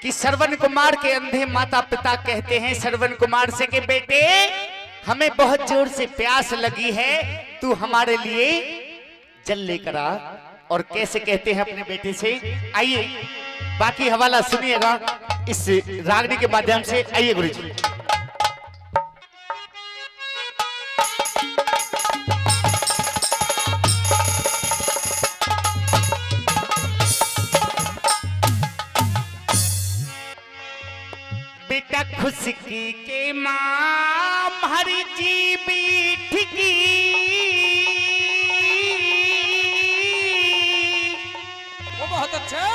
कि श्रवण कुमार के अंधे माता पिता कहते हैं श्रवण कुमार से कि बेटे हमें बहुत जोर से प्यास लगी है, तू हमारे लिए जल लेकर आ। और कैसे कहते हैं अपने बेटे से, आइए बाकी हवाला सुनिएगा इस रागनी के माध्यम से। आइए गुरुजी। बेटा खुशकी के मां हरी जी बीठ की, वो बहुत अच्छा।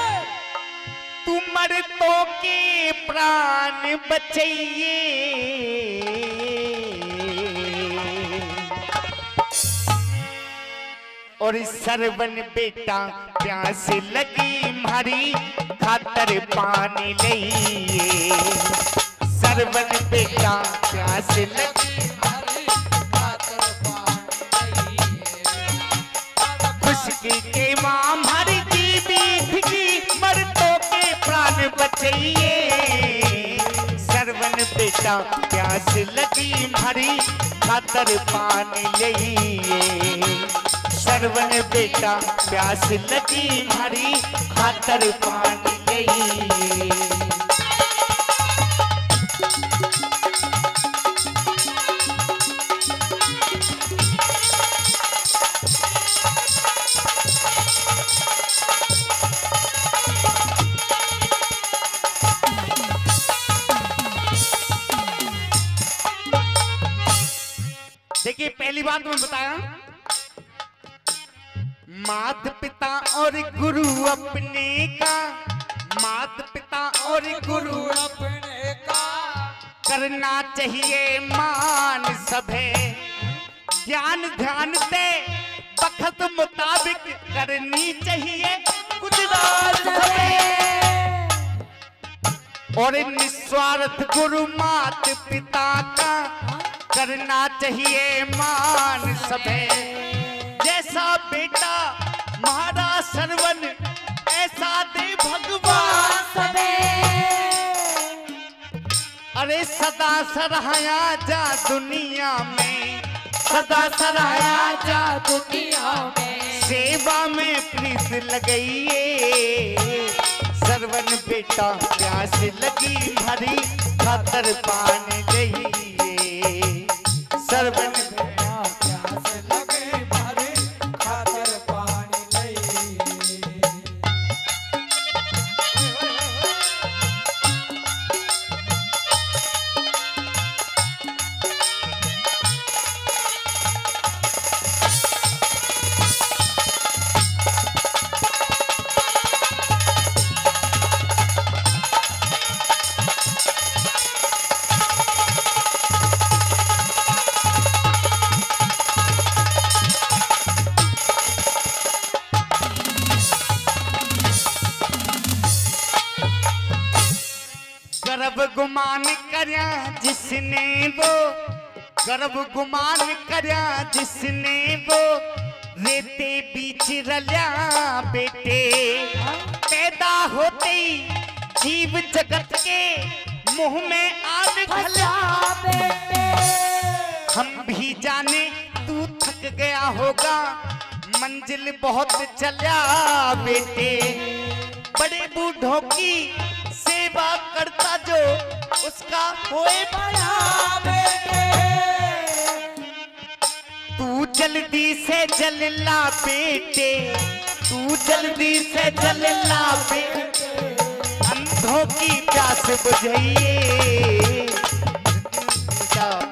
तू मर्दों के प्राण बचाइए, और सरवन बेटा प्यास लगी मारी खातर पानी लइए। सरवन बेटा प्यास लगी हरी खातर पानी लइए। खुशकी के मां हरी जी बीठ की, मर्दों के प्राण बचाइए। सरवन बेटा प्यास लगी मारी खातर पानी लइए। सरवन बेटा प्यास लगी मारी खातर पानी लइए। देखिए पहली बात मैं बताया, माता पिता और गुरु अपने का, माता पिता और गुरु अपने का करना चाहिए मान सभे। ज्ञान ध्यान दे वक्त मुताबिक करनी चाहिए गुजरात सभे। और निस्वार्थ गुरु मात पिता का करना चाहिए मान सभे। जैसा बेटा महाराज सरवन ऐसा दे भगवान सभे। अरे सदा सराहाया जा दुनिया में, सदा सराहाया जा दुनिया में, सेवा में प्रीत लगाइए। सरवन बेटा प्यास लगी भरी खातर पानी लइए। सरवन बेटा प्यास लगे भरी खातर पानी लइए। गर्भ गुमान करया जिसने वो, गर्भ गुमान करया जिसने वो, रेते बीच रल्या बेटे। पैदा होते ही जीव जगत के मुंह में आग घला बेटे। हम भी जाने तू थक गया होगा, मंजिल बहुत चला बेटे। बड़े बूढ़ों की सेवा करता जो उसका होए बड़ा बेटे। तू जल्दी से जल ला बेटे, तू जल्दी से जल ला बेटे। अंधों की प्यास बुझाइए।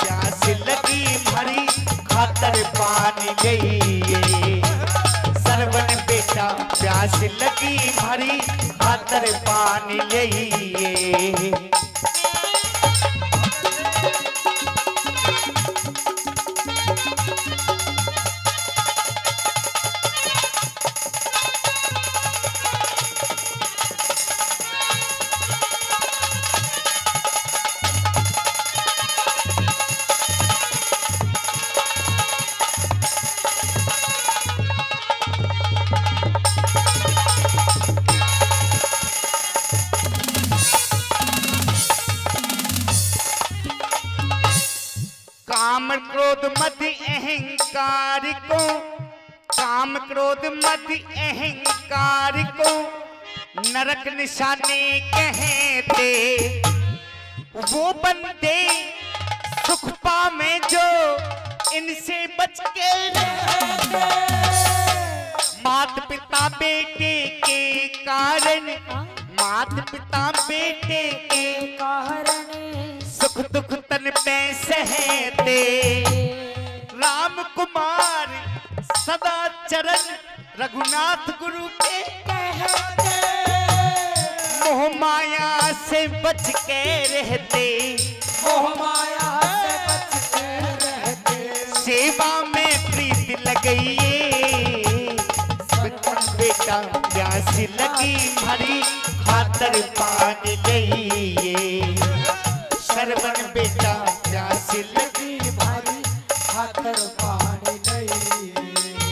प्यास लगी भरी खातर पानी लइए। सरवन बेटा प्यास लगी भरी खातर पानी लइए। काम क्रोध मद अहंकार को, काम क्रोध मद अहंकार को नरक निशाने कहते। वो बंदे सुख पावे जो इनसे बच के रहते। मात पिता बेटे के कारण, मात पिता बेटे के कारण सुख दुख तन पे सहते। राम कुमार सदा चरण रघुनाथ गुरु के कहते। मोह माया से बच के रहते, मोह माया से बच के रहते। सेवा में प्रीति लगाइए। बचपन बेटा प्यास लगी भरी खातर पानी लइए। सरवन बेटा प्यास लगी भारी खातर पानी लइए।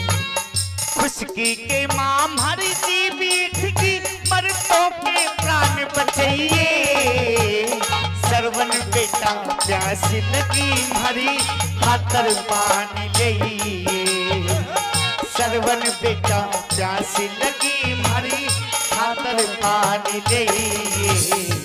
खुशकी के माम हर जीवित की मर्दों के प्राण बचाइए। सरवन बेटा प्यास लगी भरी खातर पानी लइए। सरवन बेटा प्यास लगी भरी खातर पानी लइए।